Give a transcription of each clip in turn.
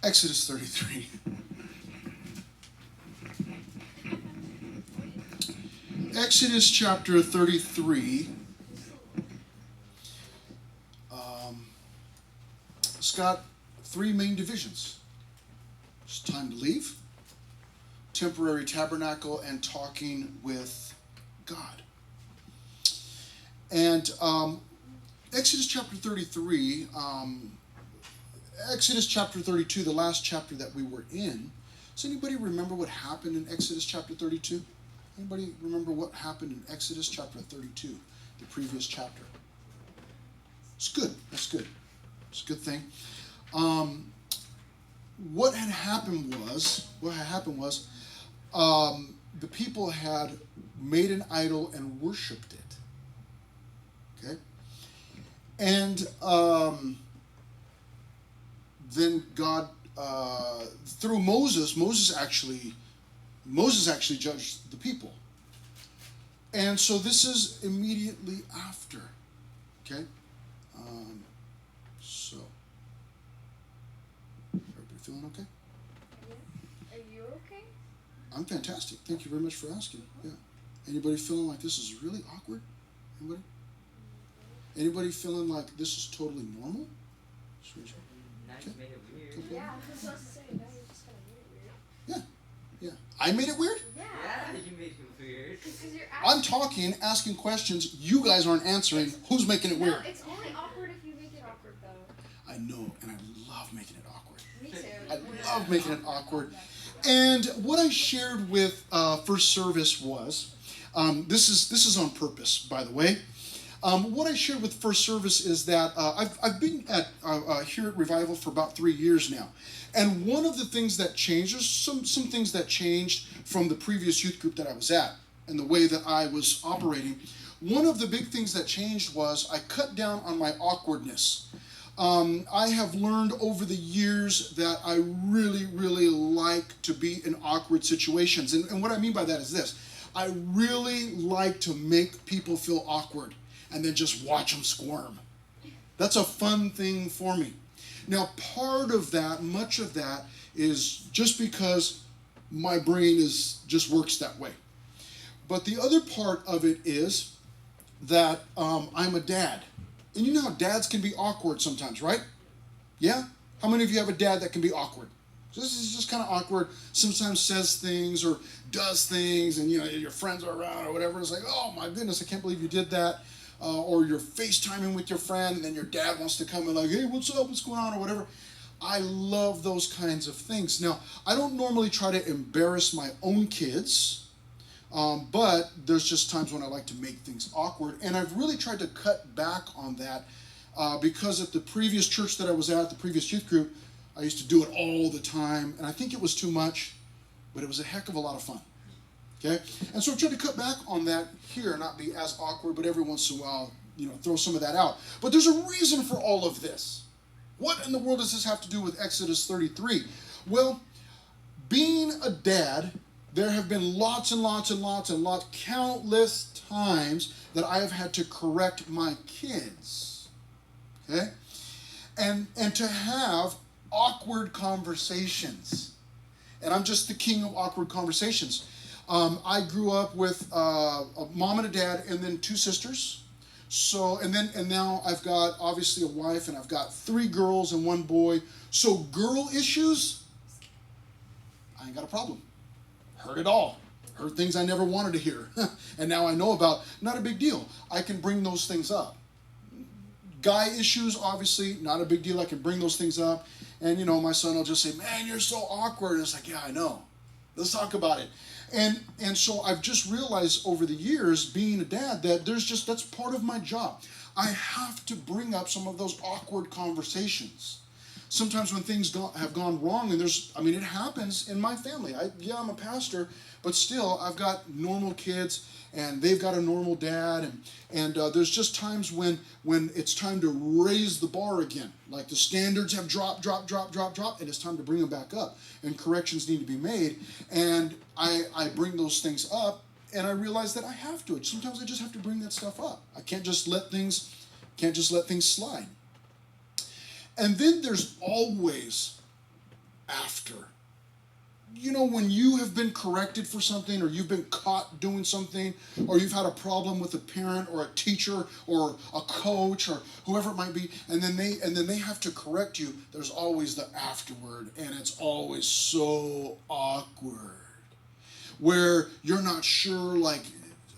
Exodus 33. Exodus chapter 33. It's got three main divisions. It's time to leave, temporary tabernacle, and talking with God. And Exodus chapter 33, Exodus chapter 32, the last chapter that we were in. Does anybody remember what happened in Exodus chapter 32? Anybody remember what happened in Exodus chapter 32, the previous chapter? It's good. That's good. It's a good thing. What had happened was the people had made an idol and worshipped it. Okay, and then God, through Moses actually judged the people. And so this is immediately after. Okay? So, everybody feeling okay? Are you okay? I'm fantastic. Thank you very much for asking. Yeah. Anybody feeling like this is really awkward? Anybody? Anybody feeling like this is totally normal? Now you made it weird. Yeah, I was supposed to say, now you're just kind of weird. Yeah. I made it weird? Yeah, you made it weird. because you're I'm talking, asking questions. You guys aren't answering. Who's making it weird? No, it's only awkward if you make it awkward, though. I know, and I love making it awkward. Me too. I love making it awkward. And what I shared with first service was, this is on purpose, by the way. What I shared with first service is that I've been at here at Revival for about 3 years now, and one of the things that changed, there's some things that changed from the previous youth group that I was at, and the way that I was operating. One of the big things that changed was I cut down on my awkwardness. I have learned over the years that I really, really like to be in awkward situations. And what I mean by that is this. I really like to make people feel awkward and then just watch them squirm. That's a fun thing for me. Now, part of that, much of that, is just because my brain just works that way. But the other part of it is that I'm a dad. And you know how dads can be awkward sometimes, right? Yeah? How many of you have a dad that can be awkward? So this is just kind of awkward. Sometimes says things or does things, and your friends are around or whatever. It's like, oh my goodness, I can't believe you did that. Or you're FaceTiming with your friend, and then your dad wants to come and like, hey, what's up? What's going on? Or whatever. I love those kinds of things. Now, I don't normally try to embarrass my own kids. But there's just times when I like to make things awkward. And I've really tried to cut back on that because at the previous church that I was at, the previous youth group, I used to do it all the time. And I think it was too much, but it was a heck of a lot of fun. Okay? And so I've tried to cut back on that here, not be as awkward, but every once in a while, throw some of that out. But there's a reason for all of this. What in the world does this have to do with Exodus 33? Well, being a dad, there have been lots and lots and lots and lots, countless times that I have had to correct my kids. Okay? And to have awkward conversations. And I'm just the king of awkward conversations. I grew up with a mom and a dad and then 2 sisters. So, and now I've got obviously a wife and I've got 3 girls and 1 boy. So girl issues, I ain't got a problem. Heard it all. Heard things I never wanted to hear. And now I know about. Not a big deal. I can bring those things up. Guy issues, obviously, not a big deal. I can bring those things up. And, my son will just say, man, you're so awkward. And it's like, yeah, I know. Let's talk about it. And so I've just realized over the years, being a dad, that that's part of my job. I have to bring up some of those awkward conversations. Sometimes when things have gone wrong, and it happens in my family. I'm a pastor, but still, I've got normal kids, and they've got a normal dad, and there's just times when it's time to raise the bar again. Like the standards have dropped, and it's time to bring them back up, and corrections need to be made, and I bring those things up, and I realize that I have to. Sometimes I just have to bring that stuff up. I can't just let things slide. And then there's always after. You know, when you have been corrected for something, or you've been caught doing something, or you've had a problem with a parent or a teacher or a coach or whoever it might be, and then they have to correct you, there's always the afterward, and it's always so awkward, where you're not sure, like,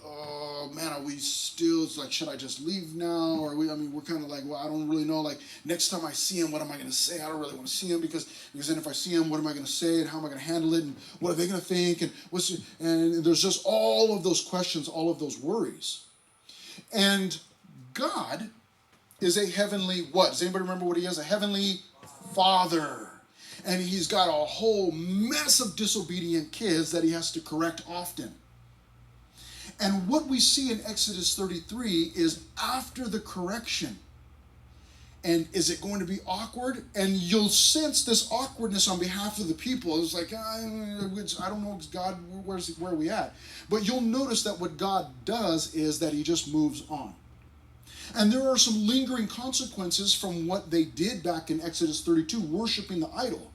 oh man, are we still, it's like, should I just leave now? Or we're kind of like, well, I don't really know. Like, next time I see him, what am I going to say? I don't really want to see him because then if I see him, what am I going to say? And how am I going to handle it? And what are they going to think? And there's just all of those questions, all of those worries. And God is a heavenly what? Does anybody remember what he is? A heavenly Father. And he's got a whole mess of disobedient kids that he has to correct often. And what we see in Exodus 33 is after the correction. And is it going to be awkward? And you'll sense this awkwardness on behalf of the people. It's like, I don't know, God, where are we at? But you'll notice that what God does is that he just moves on. And there are some lingering consequences from what they did back in Exodus 32, worshiping the idol.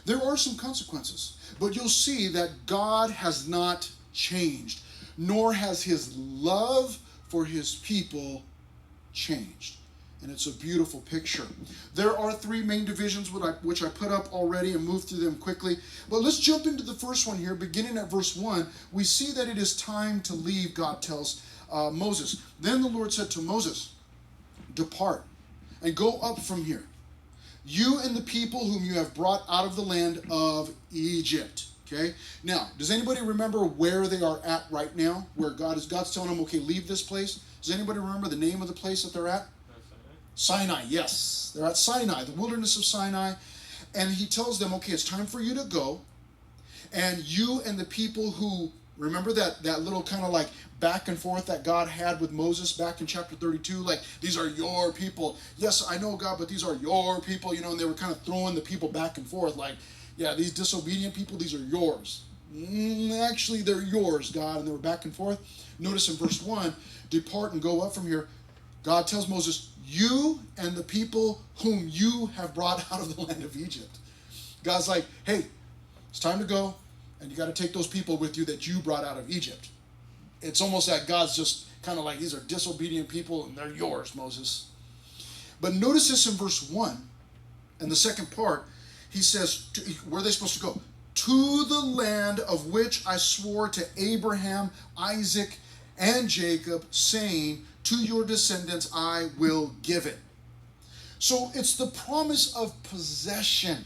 There are some consequences. But you'll see that God has not changed, nor has his love for his people changed. And it's a beautiful picture. There are three main divisions which I put up already and moved through them quickly. But let's jump into the first one here. Beginning at verse 1, we see that it is time to leave, God tells Moses. Then the Lord said to Moses, depart and go up from here, you and the people whom you have brought out of the land of Egypt. Okay. Now, does anybody remember where they are at right now? Where God's telling them, okay, leave this place. Does anybody remember the name of the place that they're at? Sinai. Yes, they're at Sinai, the wilderness of Sinai, and he tells them, okay, it's time for you to go, and you and the people who remember that little kind of like back and forth that God had with Moses back in chapter 32, like, these are your people. Yes, I know, God, but these are your people, and they were kind of throwing the people back and forth, like, yeah, these disobedient people, these are yours. Actually, they're yours, God. And they were back and forth. Notice in verse 1, depart and go up from here. God tells Moses, you and the people whom you have brought out of the land of Egypt. God's like, hey, it's time to go, and you got to take those people with you that you brought out of Egypt. It's almost like God's just kind of like, these are disobedient people, and they're yours, Moses. But notice this in verse 1, and the second part, he says, where are they supposed to go? To the land of which I swore to Abraham, Isaac, and Jacob, saying, to your descendants I will give it. So it's the promise of possession.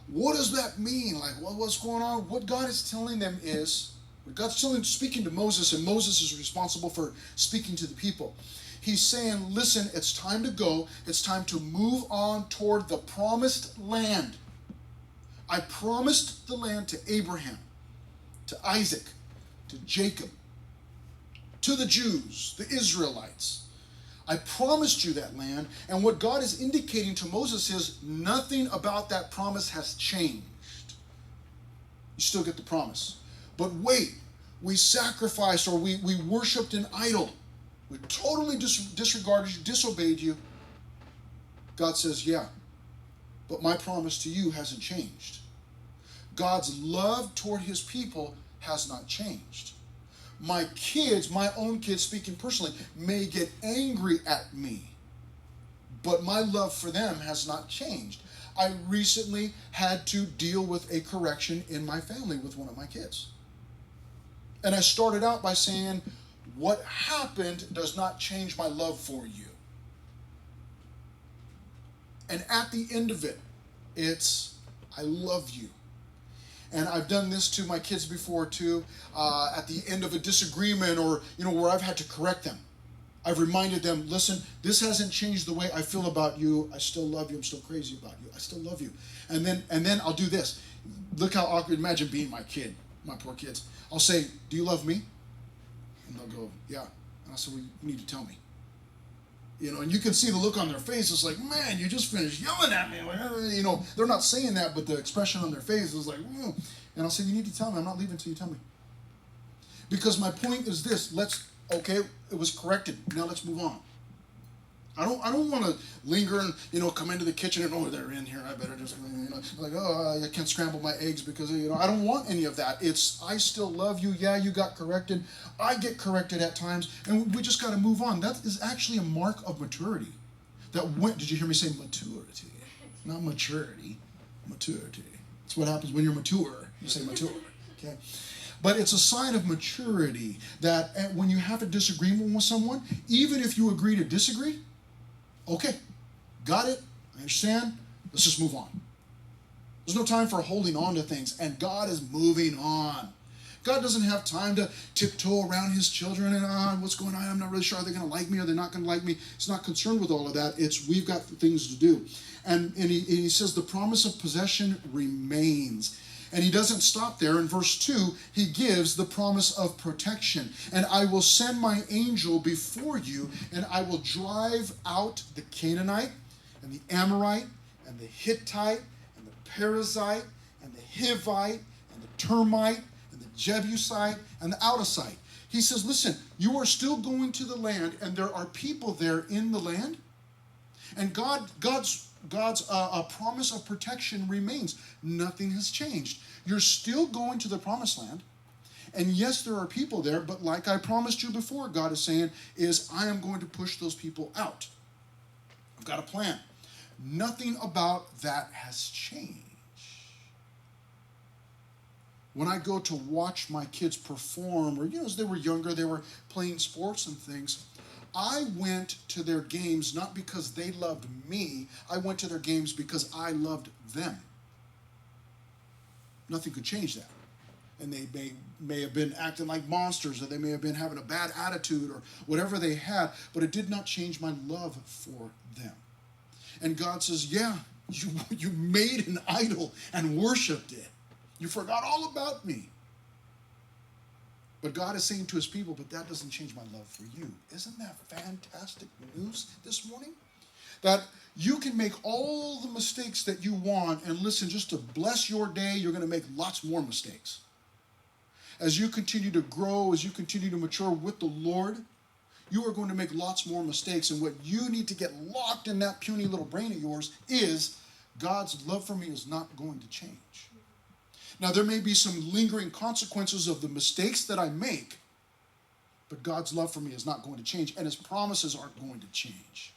What does that mean? Like, what's going on? What God is telling them is, God's speaking to Moses, and Moses is responsible for speaking to the people. He's saying, listen, it's time to go. It's time to move on toward the promised land. I promised the land to Abraham, to Isaac, to Jacob, to the Jews, the Israelites. I promised you that land. And what God is indicating to Moses is nothing about that promise has changed. You still get the promise. But wait, we sacrificed, or we worshiped an idol. We totally disregarded you, disobeyed you. God says, yeah, but my promise to you hasn't changed. God's love toward his people has not changed. My kids, my own kids, speaking personally, may get angry at me, but my love for them has not changed. I recently had to deal with a correction in my family with one of my kids. And I started out by saying, what happened does not change my love for you. And at the end of it, it's, I love you. And I've done this to my kids before too, at the end of a disagreement, or, where I've had to correct them. I've reminded them, listen, this hasn't changed the way I feel about you. I still love you. I'm still crazy about you. I still love you. And then I'll do this. Look how awkward. Imagine being my kid, my poor kids. I'll say, do you love me? And they'll go, yeah. And I said, well, you need to tell me. And you can see the look on their face. It's like, man, you just finished yelling at me. They're not saying that, but the expression on their face is like, mm. And I'll say, you need to tell me. I'm not leaving until you tell me. Because my point is this. Okay, it was corrected. Now let's move on. I don't want to linger and, come into the kitchen and, oh, they're in here. I better just, like, oh, I can't scramble my eggs because, I don't want any of that. It's, I still love you. Yeah, you got corrected. I get corrected at times, and we just got to move on. That is actually a mark of maturity. Did you hear me say maturity? Not maturity, maturity. It's what happens when you're mature. You say mature, okay? But it's a sign of maturity that when you have a disagreement with someone, even if you agree to disagree, okay, got it, I understand, let's just move on. There's no time for holding on to things, and God is moving on. God doesn't have time to tiptoe around his children and what's going on, I'm not really sure, are they going to like me, are they not going to like me? He's not concerned with all of that. We've got things to do. And he says the promise of possession remains. And he doesn't stop there. In verse 2, he gives the promise of protection. And I will send my angel before you, and I will drive out the Canaanite, and the Amorite, and the Hittite, and the Perizzite, and the Hivite, and the Termite, and the Jebusite, and the Outosite. He says, listen, you are still going to the land, and there are people there in the land. And God's promise of protection remains. Nothing has changed. You're still going to the promised land. And yes, there are people there, but like I promised you before, God is saying, I am going to push those people out. I've got a plan. Nothing about that has changed. When I go to watch my kids perform, or as they were younger, they were playing sports and things, I went to their games not because they loved me. I went to their games because I loved them. Nothing could change that. And they may have been acting like monsters, or they may have been having a bad attitude, or whatever they had, but it did not change my love for them. And God says, yeah, you made an idol and worshipped it. You forgot all about me. But God is saying to his people, but that doesn't change my love for you. Isn't that fantastic news this morning? That you can make all the mistakes that you want, and listen, just to bless your day, you're going to make lots more mistakes. As you continue to grow, as you continue to mature with the Lord, you are going to make lots more mistakes. And what you need to get locked in that puny little brain of yours is God's love for me is not going to change. Now, there may be some lingering consequences of the mistakes that I make, but God's love for me is not going to change, and his promises aren't going to change.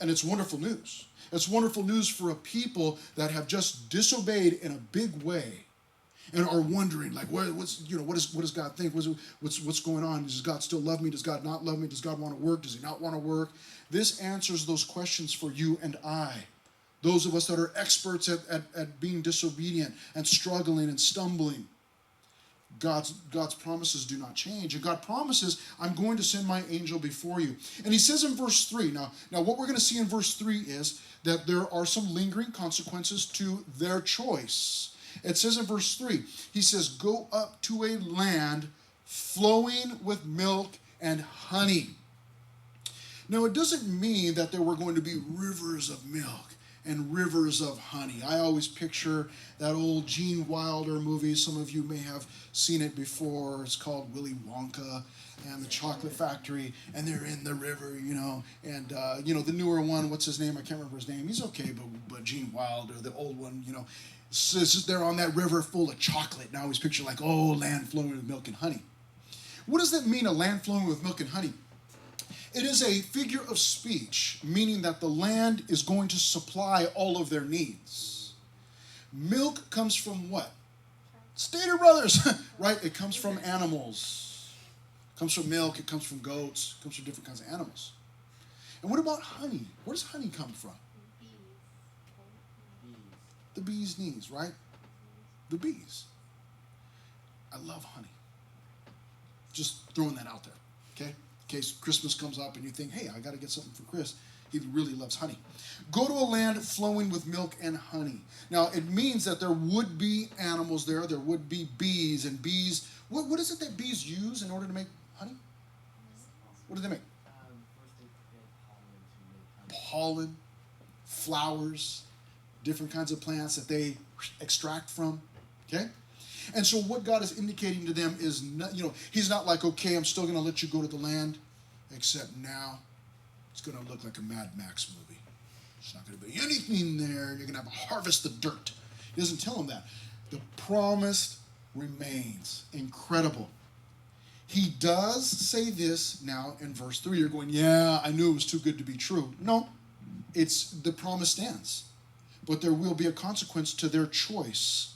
And it's wonderful news. It's wonderful news for a people that have just disobeyed in a big way and are wondering, like, what does God think? What's going on? Does God still love me? Does God not love me? Does God want to work? Does he not want to work? This answers those questions for you and I. Those of us that are experts at being disobedient and struggling and stumbling. God's promises do not change. And God promises, I'm going to send my angel before you. And he says in verse 3, now what we're going to see in verse 3 is that there are some lingering consequences to their choice. It says in verse 3, he says, go up to a land flowing with milk and honey. Now, it doesn't mean that there were going to be rivers of milk and rivers of honey. I always picture that old Gene Wilder movie. Some of you may have seen it before. It's called Willy Wonka and the Chocolate Factory, and they're in the river, and the newer one, what's his name? I can't remember his name. He's okay, but Gene Wilder, the old one, they're on that river full of chocolate. And I always picture like, land flowing with milk and honey. What does that mean, a land flowing with milk and honey? It is a figure of speech, meaning that the land is going to supply all of their needs. Milk comes from what? Stater Brothers, right? It comes from animals. It comes from milk, it comes from goats, it comes from different kinds of animals. And what about honey? Where does honey come from? The bee's knees, right? The bees. I love honey. Just throwing that out there, okay? In case Christmas comes up and you think, hey, I got to get something for Chris. He really loves honey. Go to a land flowing with milk and honey. Now, it means that there would be animals there. There would be bees. And bees, what is it that bees use in order to make honey? What do they make? First they prepare pollen to make honey. Pollen, flowers, different kinds of plants that they extract from. Okay? And so what God is indicating to them is, he's not like, okay, I'm still going to let you go to the land, except now It's going to look like a Mad Max movie. It's not going to be anything there. You're going to have to harvest the dirt. He doesn't tell them that. The promise remains. Incredible. He does say this now in verse 3. You're going, yeah, I knew it was too good to be true. No, it's the promise stands. But there will be a consequence to their choice.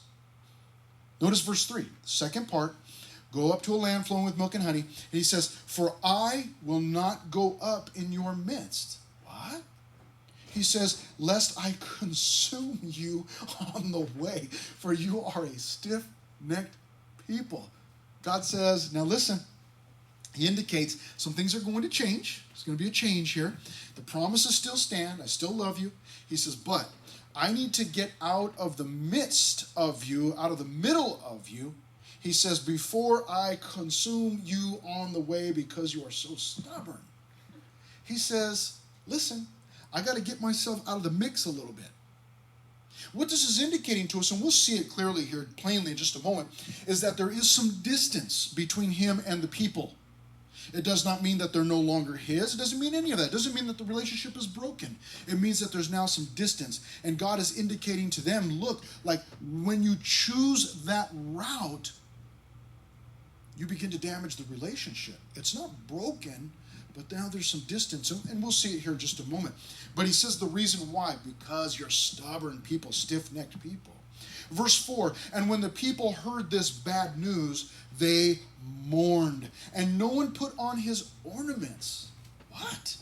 Notice verse 3, second part. Go up to a land flowing with milk and honey. And he says, for I will not go up in your midst. What? He says, lest I consume you on the way, for you are a stiff-necked people. God says, now listen, he indicates some things are going to change. There's going to be a change here. The promises still stand. I still love you. He says, but I need to get out of the midst of you, out of the middle of you. He says, before I consume you on the way because you are so stubborn. He says, listen, I got to get myself out of the mix a little bit. What this is indicating to us, and we'll see it clearly here, plainly in just a moment, is that there is some distance between him and the people. It does not mean that they're no longer his. It doesn't mean any of that. It doesn't mean that the relationship is broken. It means that there's now some distance. And God is indicating to them, look, like when you choose that route, you begin to damage the relationship. It's not broken, but now there's some distance. And we'll see it here in just a moment. But he says the reason why, because you're stubborn people, stiff-necked people. Verse 4, and when the people heard this bad news, they mourned, and no one put on his ornaments. What?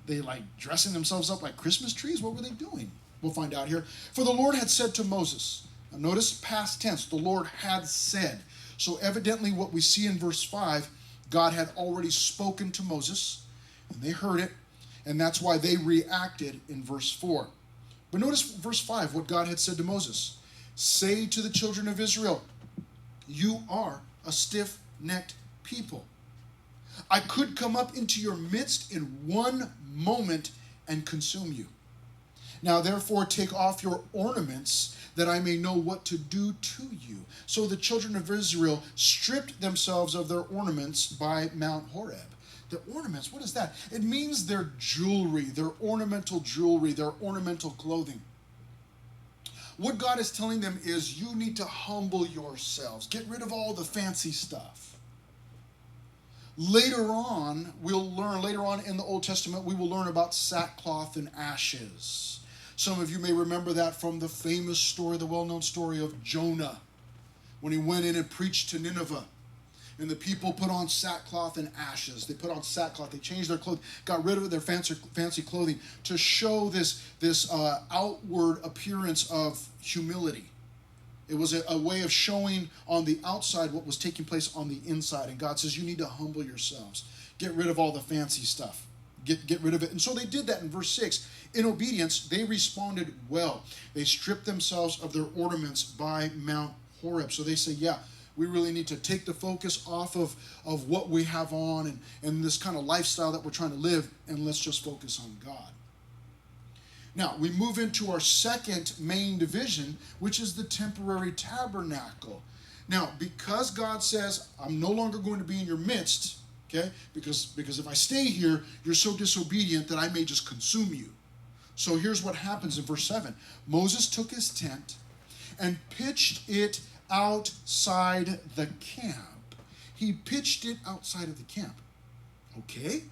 They like dressing themselves up like Christmas trees? What were they doing? We'll find out here. For the Lord had said to Moses, now notice past tense, the Lord had said. So evidently what we see in verse 5, God had already spoken to Moses, and they heard it, and that's why they reacted in verse 4. But notice verse 5, what God had said to Moses. Say to the children of Israel, you are a stiff-necked people. I could come up into your midst in one moment and consume you. Now therefore take off your ornaments, that I may know what to do to you. So the children of Israel stripped themselves of their ornaments by Mount Horeb. The ornaments, what is that? It means their jewelry, their ornamental jewelry, their ornamental clothing. What God is telling them is you need to humble yourselves. Get rid of all the fancy stuff. Later on, later on in the Old Testament, we will learn about sackcloth and ashes. Some of you may remember that from the famous story, the well-known story of Jonah, when he went in and preached to Nineveh. And the people put on sackcloth and ashes. They put on sackcloth. They changed their clothes, got rid of their fancy clothing to show this outward appearance of humility. It was a way of showing on the outside what was taking place on the inside. And God says, you need to humble yourselves. Get rid of all the fancy stuff. Get rid of it. And so they did that in verse 6. In obedience, they responded well. They stripped themselves of their ornaments by Mount Horeb. So they say, yeah, we really need to take the focus off of what we have on and this kind of lifestyle that we're trying to live, and let's just focus on God. Now, we move into our second main division, which is the temporary tabernacle. Now, because God says, I'm no longer going to be in your midst, okay, because if I stay here, you're so disobedient that I may just consume you. So here's what happens in verse 7. Moses took his tent and pitched it outside the camp. He pitched it outside of the camp. Okay?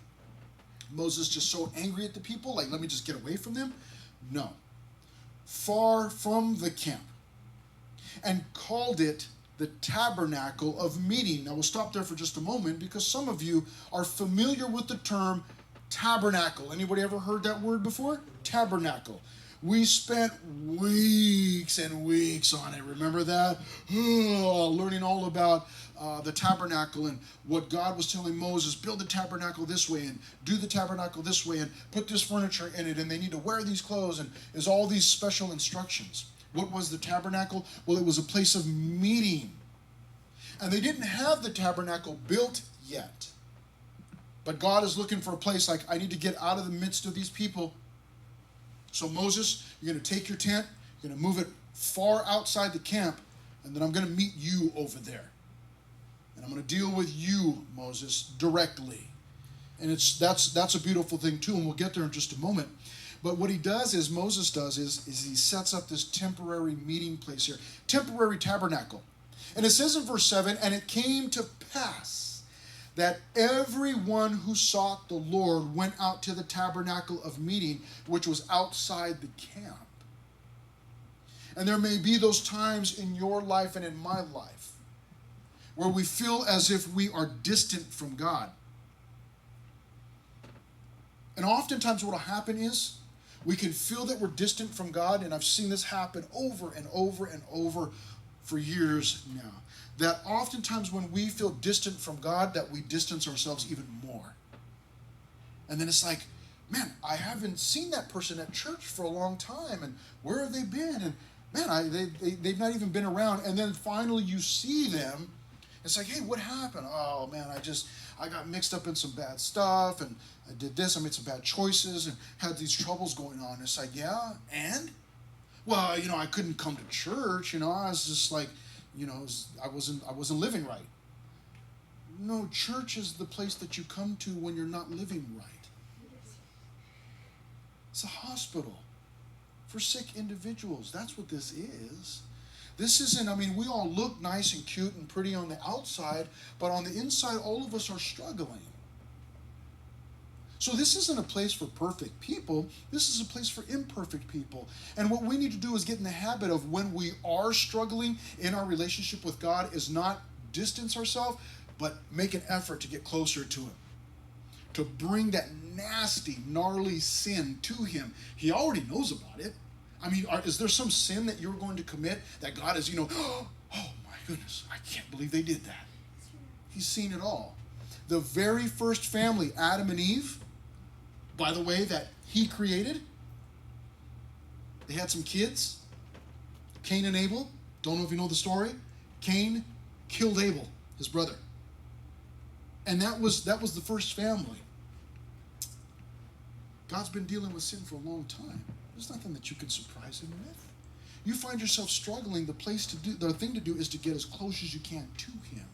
Moses just so angry at the people, like, let me just get away from them? No. Far from the camp. And called it the tabernacle of meeting. Now we'll stop there for just a moment because some of you are familiar with the term tabernacle. Anybody ever heard that word before? Tabernacle. We spent weeks and weeks on it. Remember that? Learning all about the tabernacle and what God was telling Moses, build the tabernacle this way and do the tabernacle this way and put this furniture in it and they need to wear these clothes and there's all these special instructions. What was the tabernacle? Well, it was a place of meeting. And they didn't have the tabernacle built yet. But God is looking for a place like, I need to get out of the midst of these people. So Moses, you're going to take your tent, you're going to move it far outside the camp, and then I'm going to meet you over there. And I'm going to deal with you, Moses, directly. And that's a beautiful thing too, and we'll get there in just a moment. But what Moses does is he sets up this temporary meeting place here, temporary tabernacle. And it says in verse 7, and it came to pass that everyone who sought the Lord went out to the tabernacle of meeting, which was outside the camp. And there may be those times in your life and in my life where we feel as if we are distant from God. And oftentimes what will happen is we can feel that we're distant from God, and I've seen this happen over and over and over for years now. That oftentimes when we feel distant from God, that we distance ourselves even more. And then it's like, man, I haven't seen that person at church for a long time, and where have they been? And man, they've not even been around. And then finally you see them. It's like, hey, what happened? Oh man, I got mixed up in some bad stuff, and I did this, I made some bad choices, and had these troubles going on. It's like, yeah, and? Well, I couldn't come to church, I was just like, I wasn't living right. No, church is the place that you come to when you're not living right. It's a hospital for sick individuals. That's what this is. This isn't, we all look nice and cute and pretty on the outside, but on the inside, all of us are struggling. So this isn't a place for perfect people. This is a place for imperfect people. And what we need to do is get in the habit of, when we are struggling in our relationship with God, is not distance ourselves, but make an effort to get closer to Him. To bring that nasty, gnarly sin to Him. He already knows about it. Is there some sin that you're going to commit that God is, oh my goodness, I can't believe they did that. He's seen it all. The very first family, Adam and Eve, by the way, that He created, they had some kids, Cain and Abel. Don't know if you know the story. Cain killed Abel, his brother. And that was the first family. God's been dealing with sin for a long time. There's nothing that you can surprise Him with. You find yourself struggling, the thing to do is to get as close as you can to Him.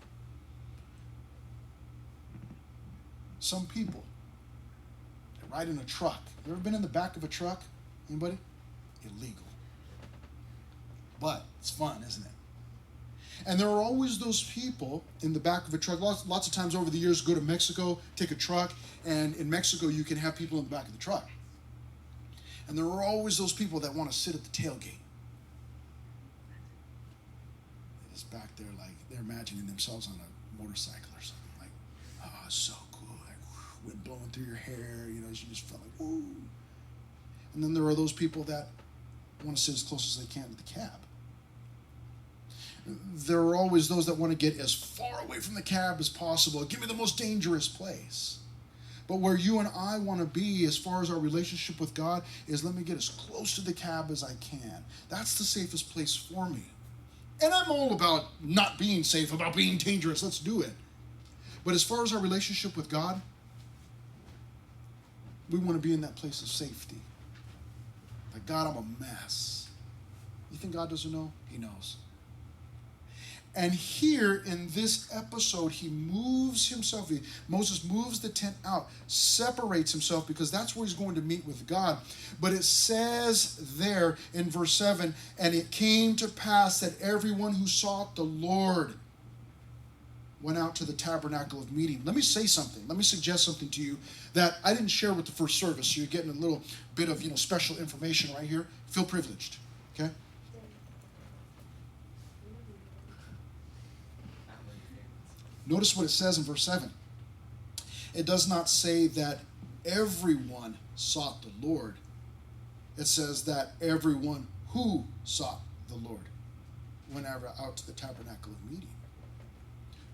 Some people, they ride in a truck. You ever been in the back of a truck? Anybody? Illegal. But it's fun, isn't it? And there are always those people in the back of a truck. Lots of times over the years, go to Mexico, take a truck, and in Mexico you can have people in the back of the truck. And there are always those people that want to sit at the tailgate. They're just back there like they're imagining themselves on a motorcycle or something. Like, oh, so cool. Like, wind blowing through your hair. You just felt like, woo. And then there are those people that want to sit as close as they can to the cab. There are always those that want to get as far away from the cab as possible. Give me the most dangerous place. But where you and I want to be as far as our relationship with God is, let me get as close to the cab as I can. That's the safest place for me. And I'm all about not being safe, about being dangerous. Let's do it. But as far as our relationship with God, we want to be in that place of safety. Like, God, I'm a mess. You think God doesn't know? He knows. And here in this episode, Moses moves the tent out, separates himself, because that's where he's going to meet with God. But it says there in verse 7, and it came to pass that everyone who sought the Lord went out to the tabernacle of meeting. Let me say something. Let me suggest something to you that I didn't share with the first service. So you're getting a little bit of special information right here. Feel privileged. Okay? Notice what it says in verse 7. It does not say that everyone sought the Lord. It says that everyone who sought the Lord went out to the tabernacle of meeting.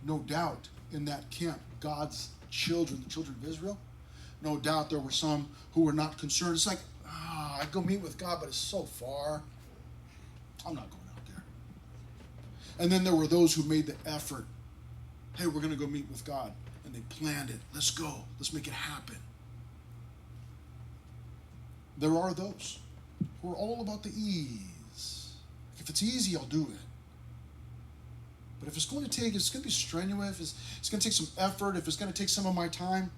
No doubt in that camp, God's children, the children of Israel, no doubt there were some who were not concerned. It's like, I'd go meet with God, but it's so far. I'm not going out there. And then there were those who made the effort. Hey, we're going to go meet with God. And they planned it. Let's go. Let's make it happen. There are those who are all about the ease. If it's easy, I'll do it. But if it's going to be strenuous, if it's going to take some effort, if it's going to take some of my time,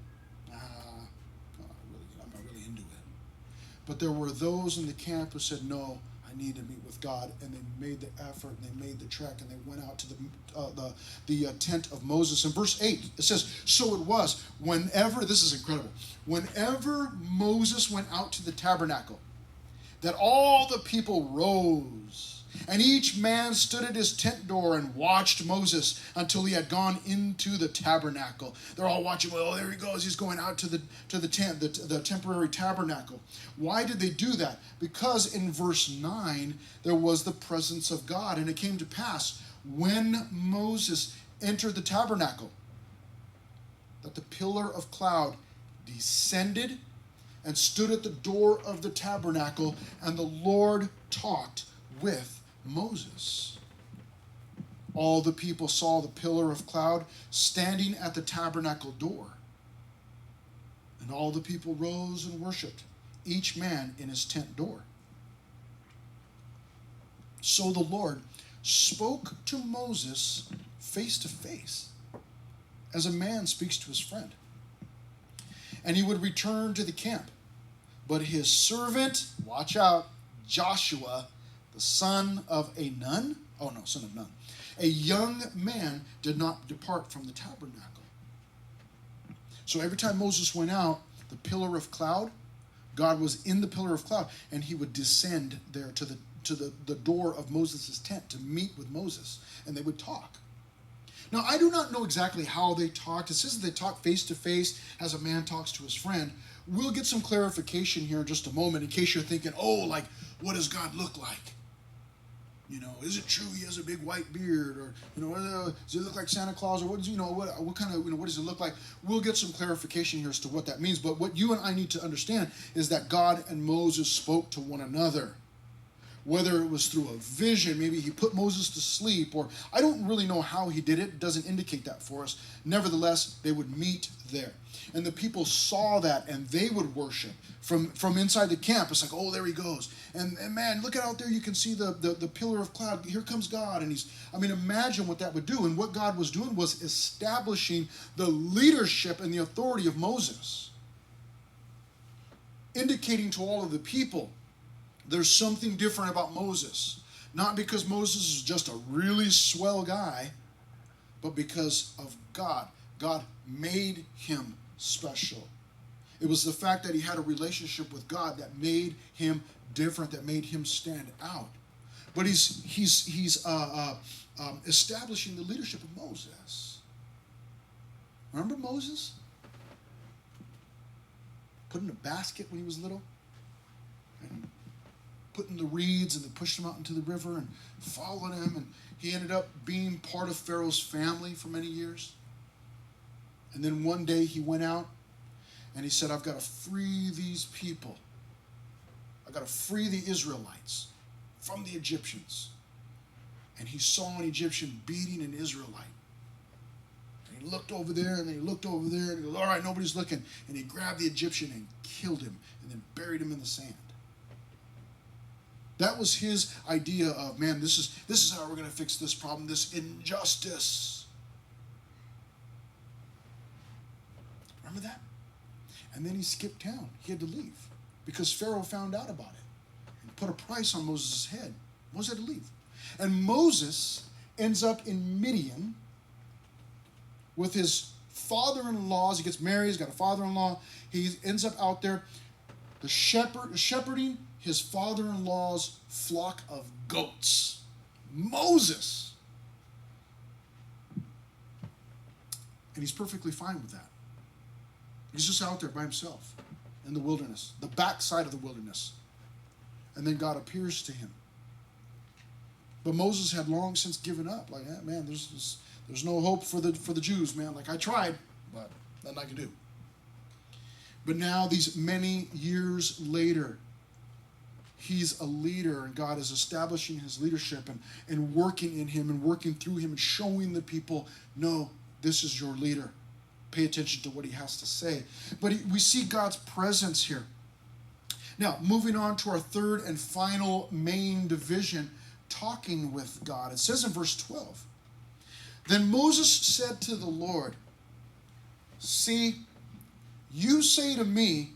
But there were those in the camp who said, no, I need to meet with God. And they made the effort, and they made the trek, and they went out to the tent of Moses. In verse 8, it says, so it was, whenever, this is incredible, whenever Moses went out to the tabernacle, that all the people rose, and each man stood at his tent door and watched Moses until he had gone into the tabernacle. They're all watching. Oh, there he goes. He's going out to the tent, the temporary tabernacle. Why did they do that? Because in verse 9, there was the presence of God. And it came to pass, when Moses entered the tabernacle, that the pillar of cloud descended and stood at the door of the tabernacle, and the Lord talked with Moses. All the people saw the pillar of cloud standing at the tabernacle door. And all the people rose and worshiped, each man in his tent door. So the Lord spoke to Moses face to face, as a man speaks to his friend. And he would return to the camp. But his servant, watch out, Joshua, the son of Nun, a young man, did not depart from the tabernacle. So every time Moses went out, the pillar of cloud, God was in the pillar of cloud, and he would descend there to the door of Moses' tent to meet with Moses, and they would talk. Now, I do not know exactly how they talked. It says that they talked face to face as a man talks to his friend. We'll get some clarification here in just a moment, in case you're thinking, oh, like, what does God look like? You know, is it true he has a big white beard, or does he look like Santa Claus, or what kind of what does it look like? We'll get some clarification here as to what that means. But what you and I need to understand is that God and Moses spoke to one another. Whether it was through a vision, maybe he put Moses to sleep, or I don't really know how he did it. It doesn't indicate that for us. Nevertheless, they would meet there. And the people saw that, and they would worship from inside the camp. It's like, oh, there he goes. And man, look out there, you can see the pillar of cloud. Here comes God. And imagine what that would do. And what God was doing was establishing the leadership and the authority of Moses, indicating to all of the people, there's something different about Moses. Not because Moses is just a really swell guy, but because of God. God made him special. It was the fact that he had a relationship with God that made him different, that made him stand out. But he's establishing the leadership of Moses. Remember Moses? Put in a basket when he was little, and put in the reeds, and they pushed him out into the river and followed him, and he ended up being part of Pharaoh's family for many years. And then one day he went out and he said, I've got to free these people. I've got to free the Israelites from the Egyptians. And he saw an Egyptian beating an Israelite. And he looked over there, and then he looked over there, and he goes, all right, nobody's looking. And he grabbed the Egyptian and killed him, and then buried him in the sand. That was his idea of, man, this is how we're going to fix this problem, this injustice. Remember that? And then he skipped town. He had to leave because Pharaoh found out about it and put a price on Moses' head. Moses had to leave. And Moses ends up in Midian with his father-in-law. He gets married. He's got a father-in-law. He ends up out there shepherding his father-in-law's flock of goats. Moses. And he's perfectly fine with that. He's just out there by himself in the wilderness, the backside of the wilderness. And then God appears to him. But Moses had long since given up. Like, man, there's no hope for the Jews, man. Like, I tried, but nothing I can do. But now, these many years later, he's a leader, and God is establishing his leadership and working in him and working through him and showing the people, no, this is your leader. Pay attention to what he has to say. But we see God's presence here. Now, moving on to our third and final main division, talking with God. It says in verse 12, then Moses said to the Lord, see, you say to me,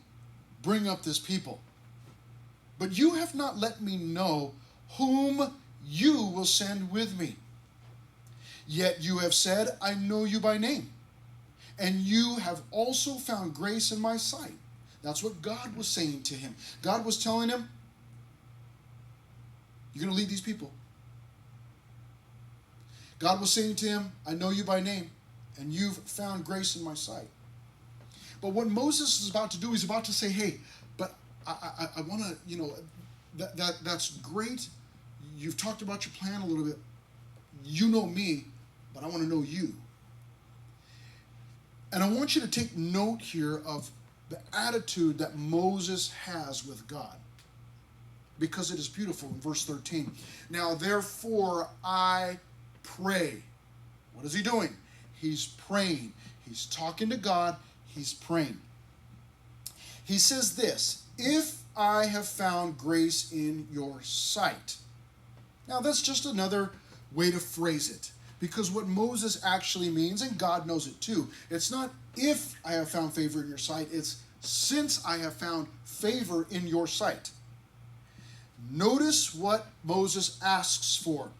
bring up this people. But you have not let me know whom you will send with me. Yet you have said, I know you by name, and you have also found grace in my sight. That's what God was saying to him. God was telling him, you're going to lead these people. God was saying to him, I know you by name, and you've found grace in my sight. But what Moses is about to do, he's about to say, hey, but I want to, that's great. You've talked about your plan a little bit. You know me, but I want to know you. And I want you to take note here of the attitude that Moses has with God, because it is beautiful in verse 13. Now, therefore, I pray. What is he doing? He's praying. He's talking to God. He's praying. He says this, if I have found grace in your sight. Now, that's just another way to phrase it, because what Moses actually means, and God knows it too, it's not if I have found favor in your sight, it's since I have found favor in your sight. Notice what Moses asks for.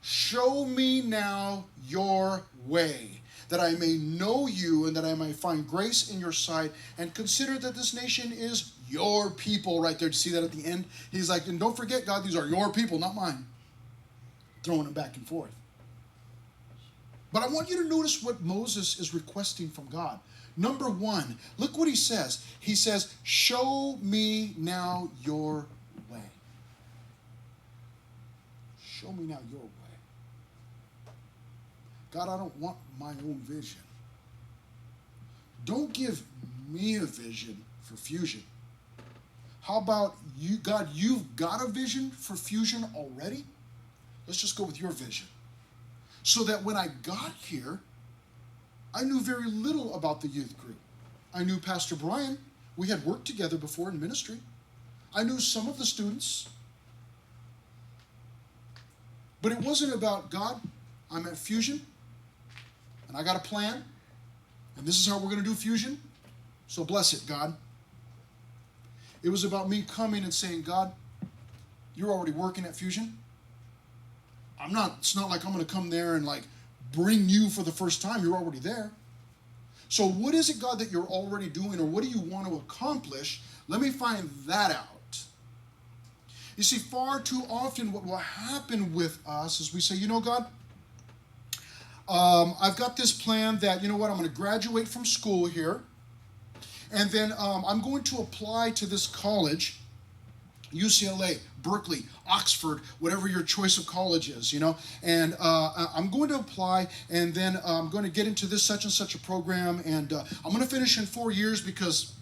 Show me now your way, that I may know you and that I may find grace in your sight, and consider that this nation is your people. Right there, to see that at the end? He's like, and don't forget, God, these are your people, not mine. Throwing them back and forth. But I want you to notice what Moses is requesting from God. Number one, look what he says. He says, show me now your way. Show me now your way. God, I don't want my own vision. Don't give me a vision for Fusion. How about you, God, you've got a vision for Fusion already? Let's just go with your vision. So that when I got here, I knew very little about the youth group. I knew Pastor Brian. We had worked together before in ministry. I knew some of the students. But it wasn't about, God, I'm at Fusion, and I got a plan, and this is how we're going to do Fusion, so bless it, God. It was about me coming and saying, God, you're already working at Fusion. It's not like I'm going to come there and like bring you for the first time. You're already there. So what is it, God, that you're already doing, or what do you want to accomplish? Let me find that out. You see, far too often what will happen with us is we say, you know, God, I've got this plan that, you know what, I'm going to graduate from school here, and then I'm going to apply to this college, UCLA, Berkeley, Oxford, whatever your choice of college is, you know, and I'm going to apply, and then I'm going to get into this such and such a program, and I'm going to finish in 4 years, because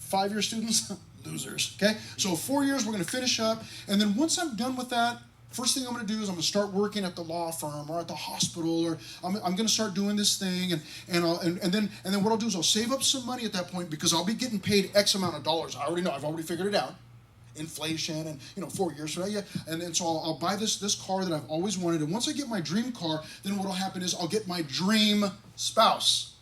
5-year students, losers, okay? So 4 years, we're going to finish up, and then once I'm done with that, first thing I'm going to do is I'm going to start working at the law firm or at the hospital, or I'm going to start doing this thing, and then what I'll do is I'll save up some money at that point, because I'll be getting paid X amount of dollars. I already know. I've already figured it out. Inflation, and 4 years from now, yeah, and so I'll buy this car that I've always wanted, and once I get my dream car, then what'll happen is I'll get my dream spouse,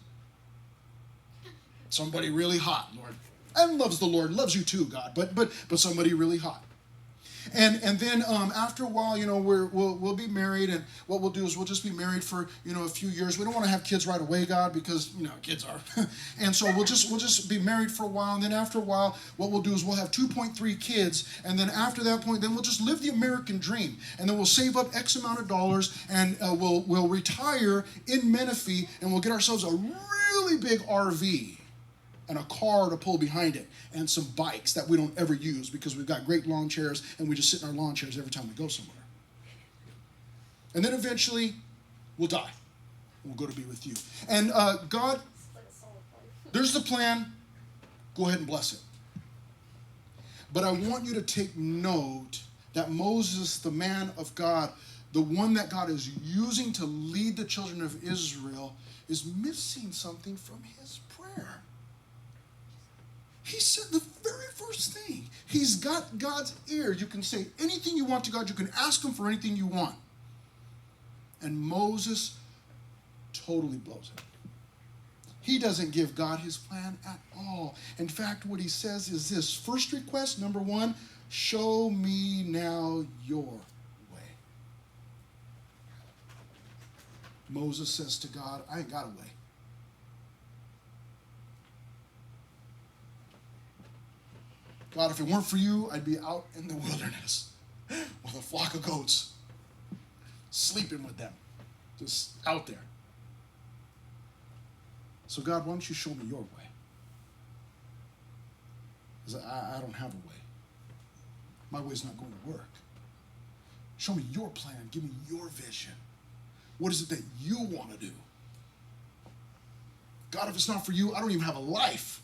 somebody really hot, Lord, and loves the Lord, loves you too, God, but somebody really hot. And then after a while, you know, we'll be married, and what we'll do is we'll just be married for, you know, a few years. We don't want to have kids right away, God, because, you know, kids are. And so we'll just be married for a while, and then after a while, what we'll do is we'll have 2.3 kids, and then after that point, then we'll just live the American dream, and then we'll save up X amount of dollars, and we'll retire in Menifee, and we'll get ourselves a really big RV and a car to pull behind it, and some bikes that we don't ever use, because we've got great lawn chairs, and we just sit in our lawn chairs every time we go somewhere. And then eventually, we'll die. We'll go to be with you. And God, there's the plan. Go ahead and bless it. But I want you to take note that Moses, the man of God, the one that God is using to lead the children of Israel, is missing something from his prayer. He said the very first thing. He's got God's ear. You can say anything you want to God. You can ask him for anything you want. And Moses totally blows it. He doesn't give God his plan at all. In fact, what he says is this. First request, number one, Show me now your way. Moses says to God, I ain't got a way. God, if it weren't for you, I'd be out in the wilderness with a flock of goats, sleeping with them, just out there. So God, why don't you show me your way? Because I don't have a way. My way's not going to work. Show me your plan. Give me your vision. What is it that you want to do? God, if it's not for you, I don't even have a life.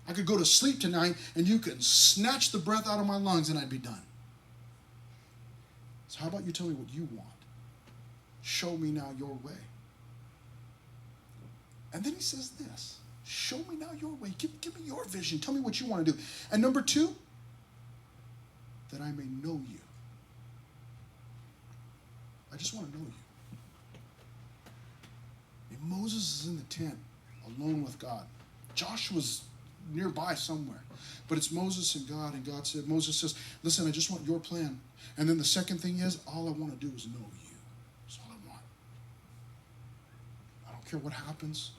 I could go to sleep tonight and you can snatch the breath out of my lungs and I'd be done. So how about you tell me what you want? Show me now your way. And then he says this, show me now your way. Give me your vision. Tell me what you want to do. And number 2, that I may know you. I just want to know you. And Moses is in the tent alone with God. Joshua's nearby somewhere. But it's Moses and God said, Moses says, listen, I just want your plan. And then the second thing is, all I want to do is know you. That's all I want. I don't care what happens.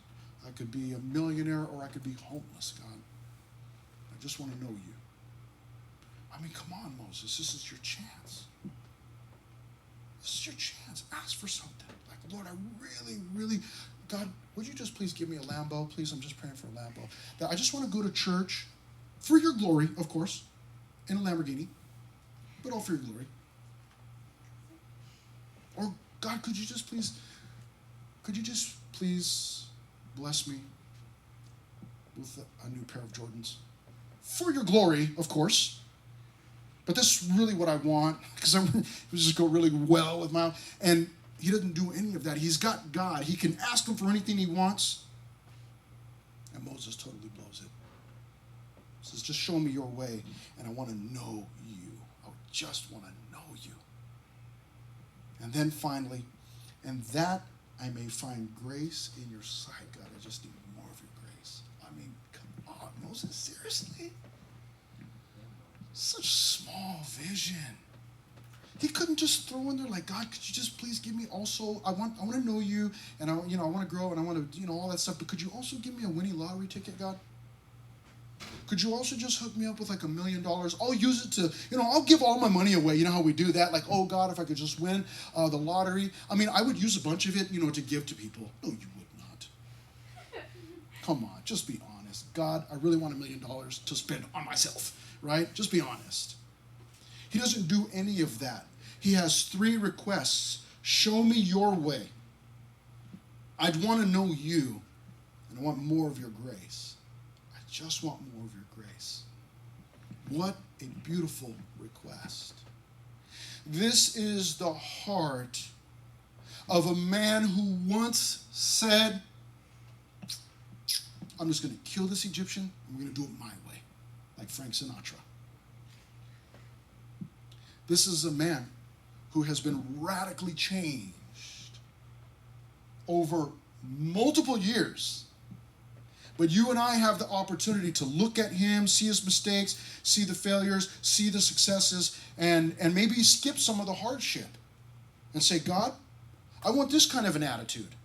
I could be a millionaire or I could be homeless, God. I just want to know you. I mean, come on, Moses. This is your chance. This is your chance. Ask for something. Like, Lord, I really, God, would you just please give me a Lambo? Please, I'm just praying for a Lambo. That I just want to go to church for your glory, of course, in a Lamborghini, but all for your glory. Or, God, could you just please bless me with a new pair of Jordans? For your glory, of course. But this is really what I want, because it would just go really well with my... And he doesn't do any of that. He's got God. He can ask him for anything he wants. And Moses totally blows it. He says, just show me your way, and I want to know you. I just want to know you. And then finally, and that I may find grace in your sight. God, I just need more of your grace. I mean, come on, Moses, seriously? Such small vision. He couldn't just throw in there like, God, could you just please give me also, I want to know you, and I want to grow, and I want to, all that stuff, but could you also give me a winning lottery ticket, God? Could you also just hook me up with like $1 million? I'll use it to, I'll give all my money away. You know how we do that? Like, oh God, if I could just win the lottery. I mean, I would use a bunch of it, to give to people. No, you would not. Come on, just be honest. God, I really want $1 million to spend on myself, right? Just be honest. He doesn't do any of that. He has 3 requests. Show me your way. I'd want to know you, and I want more of your grace. I just want more of your grace. What a beautiful request. This is the heart of a man who once said, I'm just going to kill this Egyptian, and we're going to do it my way, like Frank Sinatra. This is a man who has been radically changed over multiple years. But you and I have the opportunity to look at him, see his mistakes, see the failures, see the successes, and maybe skip some of the hardship and say, God, I want this kind of an attitude.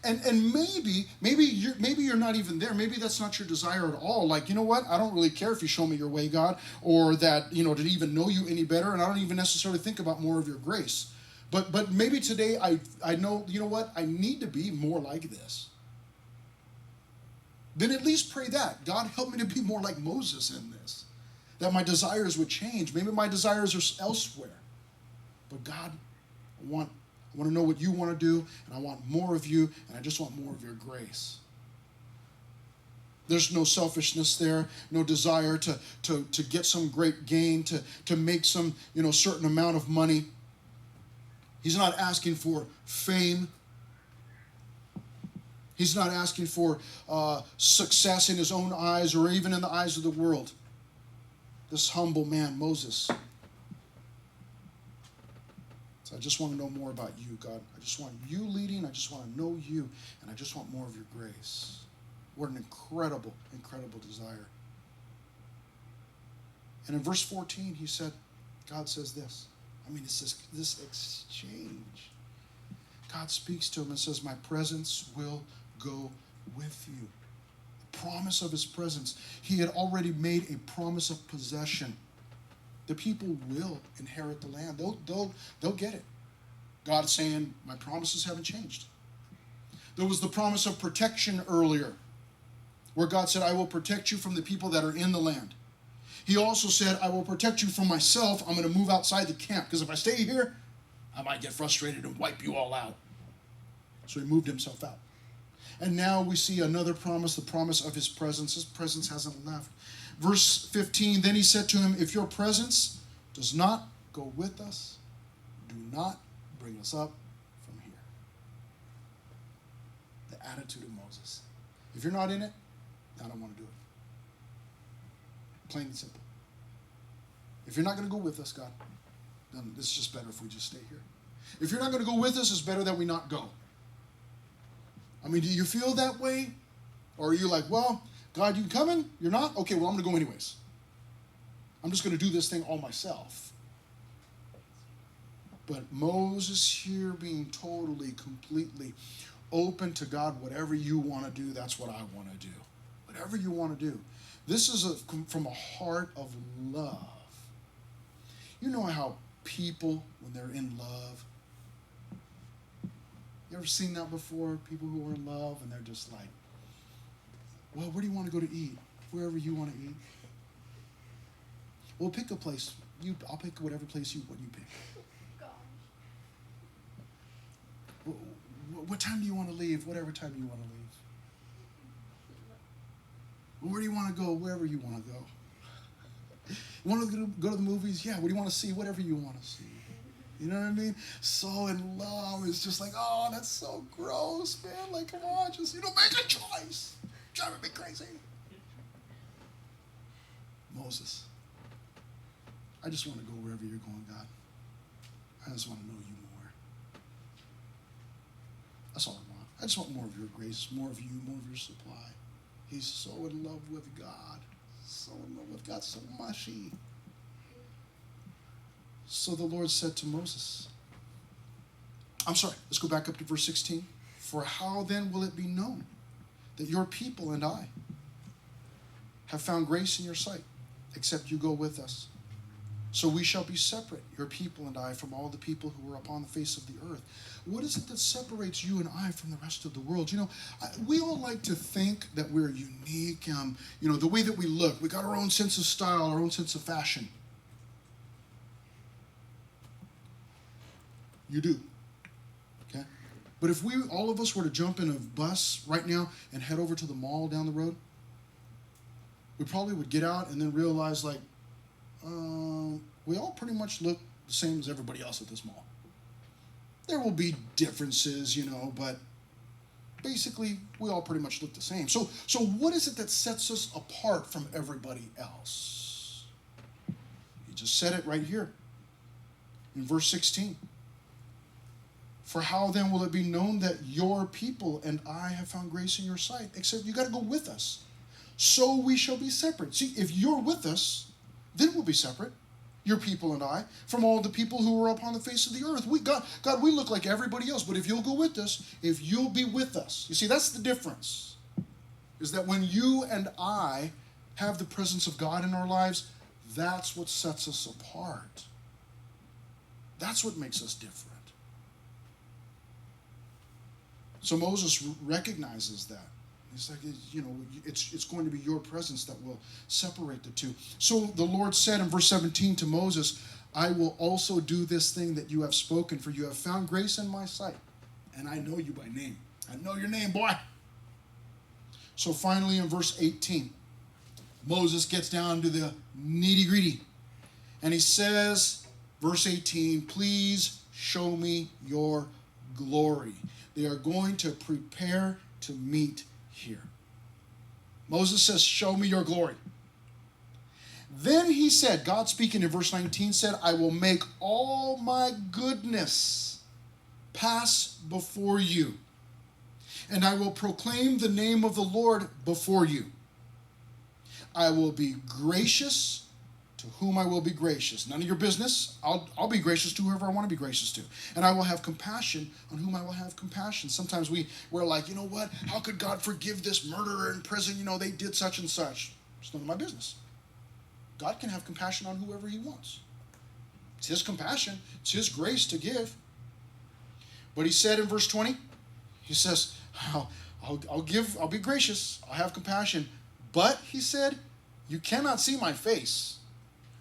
And maybe you're not even there. Maybe that's not your desire at all. Like, you know what? I don't really care if you show me your way, God, or that, to even know you any better, and I don't even necessarily think about more of your grace. But maybe today I know, you know what? I need to be more like this. Then at least pray that. God, help me to be more like Moses in this. That my desires would change. Maybe my desires are elsewhere. But God, I want to know what you want to do, and I want more of you, and I just want more of your grace. There's no selfishness there, no desire to get some great gain, to make some, certain amount of money. He's not asking for fame. He's not asking for success in his own eyes or even in the eyes of the world. This humble man, Moses. So I just want to know more about you, God. I just want you leading. I just want to know you. And I just want more of your grace. What an incredible, incredible desire. And in verse 14, he said, God says this. I mean, it's this exchange. God speaks to him and says, my presence will go with you. The promise of his presence. He had already made a promise of possession. The people will inherit the land. They'll get it. God is saying, my promises haven't changed. There was the promise of protection earlier, where God said, I will protect you from the people that are in the land. He also said, I will protect you from myself. I'm going to move outside the camp, because if I stay here, I might get frustrated and wipe you all out. So he moved himself out. And now we see another promise, the promise of his presence. His presence hasn't left. Verse 15, then he said to him, if your presence does not go with us, do not bring us up from here. The attitude of Moses. If you're not in it, I don't want to do it. Plain and simple. If you're not going to go with us, God, then it's just better if we just stay here. If you're not going to go with us, it's better that we not go. I mean, do you feel that way? Or are you like, well, God, you coming? You're not? Okay, well, I'm going to go anyways. I'm just going to do this thing all myself. But Moses here being totally, completely open to God, whatever you want to do, that's what I want to do. Whatever you want to do. This is from a heart of love. You know how people, when they're in love, you ever seen that before? People who are in love and they're just like, well, where do you want to go to eat? Wherever you want to eat. Well, pick a place. I'll pick whatever place you pick. Gosh. What time do you want to leave? Whatever time you want to leave. Well, where do you want to go? Wherever you want to go. You want to go to the movies? Yeah. What do you want to see? Whatever you want to see. You know what I mean? So in love, it's just like, oh, that's so gross, man. Like, come on, just, make a choice. Driving me crazy. Moses, I just want to go wherever you're going, God. I just want to know you more. That's all I want. I just want more of your grace, more of you, more of your supply. He's so in love with God. So in love with God, so mushy. So the Lord said to Moses, let's go back up to verse 16. For how then will it be known that your people and I have found grace in your sight, except you go with us? So we shall be separate, your people and I, from all the people who are upon the face of the earth. What is it that separates you and I from the rest of the world? We all like to think that we're unique. The way that we look, we got our own sense of style, our own sense of fashion. You do. Okay? But if all of us were to jump in a bus right now and head over to the mall down the road, we probably would get out and then realize, we all pretty much look the same as everybody else at this mall. There will be differences, but basically we all pretty much look the same. So what is it that sets us apart from everybody else? He just said it right here in verse 16. For how then will it be known that your people and I have found grace in your sight? Except you got to go with us. So we shall be separate. See, if you're with us, then we'll be separate, your people and I, from all the people who are upon the face of the earth. God, we look like everybody else, but if you'll go with us, if you'll be with us. You see, that's the difference. Is that when you and I have the presence of God in our lives, that's what sets us apart. That's what makes us different. So Moses recognizes that. He's like, it's going to be your presence that will separate the two. So the Lord said in verse 17 to Moses, I will also do this thing that you have spoken, for you have found grace in my sight, and I know you by name. I know your name, boy. So finally in verse 18, Moses gets down to the nitty-gritty, and he says, verse 18, please show me your glory. They are going to prepare to meet here. Moses says, show me your glory. Then he said, God speaking in verse 19 said, I will make all my goodness pass before you, and I will proclaim the name of the Lord before you. I will be gracious to whom I will be gracious. None of your business. I'll be gracious to whoever I want to be gracious to. And I will have compassion on whom I will have compassion. Sometimes we're like, you know what? How could God forgive this murderer in prison? You know, they did such and such. It's none of my business. God can have compassion on whoever he wants. It's his compassion. It's his grace to give. But he said in verse 20, he says, I'll be gracious. I'll have compassion. But, he said, you cannot see my face.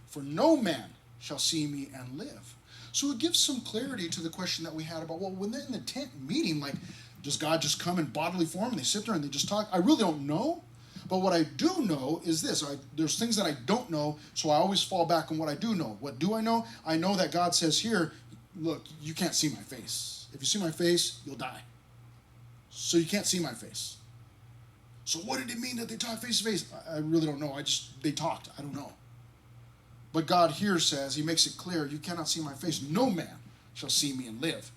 For no man shall see me and live. So it gives some clarity to the question that we had about, well, when they're in the tent meeting, like, does God just come in bodily form and they sit there and they just talk? I really don't know. But what I do know is this. There's things that I don't know, so I always fall back on what I do know. What do I know? I know that God says here, look, you can't see my face. If you see my face, you'll die. So you can't see my face. So what did it mean that they talked face to face? I really don't know. They talked. I don't know. But God here says, he makes it clear, you cannot see my face. No man shall see me and live.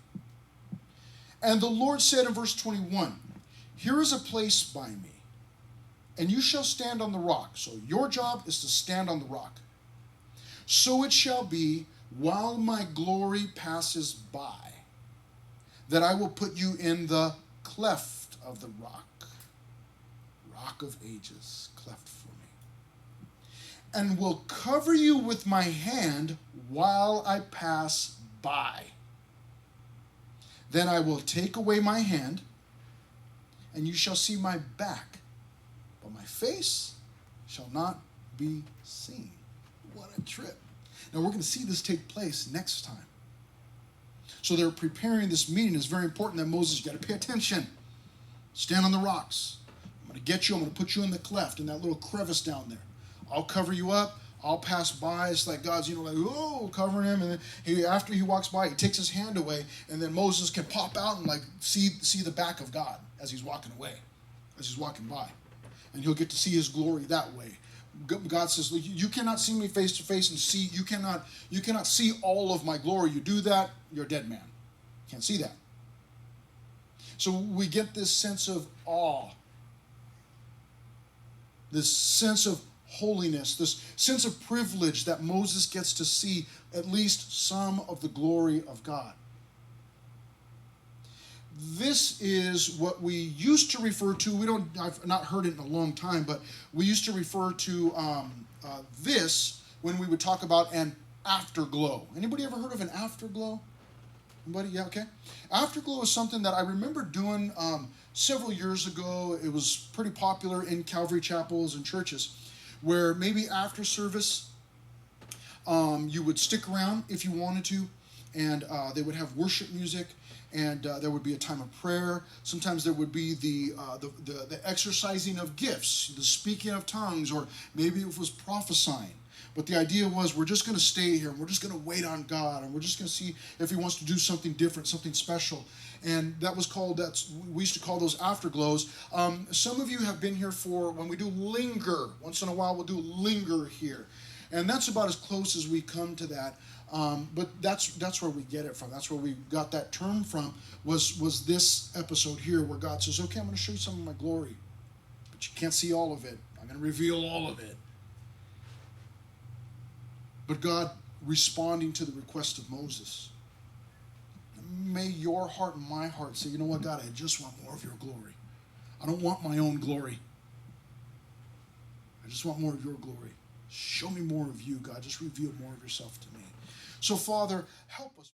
And the Lord said in verse 21, here is a place by me, and you shall stand on the rock. So your job is to stand on the rock. So it shall be while my glory passes by, that I will put you in the cleft of the rock. Rock of ages, cleft for me. And will cover you with my hand while I pass by. Then I will take away my hand, and you shall see my back, but my face shall not be seen. What a trip. Now we're going to see this take place next time. So they're preparing this meeting. It's very important that Moses, you got to pay attention. Stand on the rocks. I'm going to get you. I'm going to put you in the cleft, in that little crevice down there. I'll cover you up. I'll pass by. It's like God's, like, oh, covering him. And then after he walks by, he takes his hand away, and then Moses can pop out and see the back of God as he's walking away, as he's walking by. And he'll get to see his glory that way. God says, you cannot see me face to face and see, you cannot see all of my glory. You do that, you're a dead man. Can't see that. So we get this sense of awe, this sense of holiness, this sense of privilege that Moses gets to see at least some of the glory of God. This is what we used to refer to, I've not heard it in a long time, but we used to refer to this when we would talk about an afterglow. Anybody ever heard of an afterglow? Anybody? Yeah, okay. Afterglow is something that I remember doing several years ago. It was pretty popular in Calvary chapels and churches, where maybe after service, you would stick around if you wanted to, and they would have worship music, and there would be a time of prayer. Sometimes there would be the exercising of gifts, the speaking of tongues, or maybe it was prophesying. But the idea was, we're just going to stay here, and we're just going to wait on God, and we're just going to see if he wants to do something different, something special. And that was we used to call those afterglows. Some of you have been here for, when we do linger, once in a while we'll do linger here. And that's about as close as we come to that. But that's where we get it from. That's where we got that term from, was this episode here where God says, okay, I'm going to show you some of my glory, but you can't see all of it. I'm going to reveal all of it. But God responding to the request of Moses. May your heart and my heart say, you know what, God, I just want more of your glory. I don't want my own glory. I just want more of your glory. Show me more of you, God. Just reveal more of yourself to me. So, Father, help us.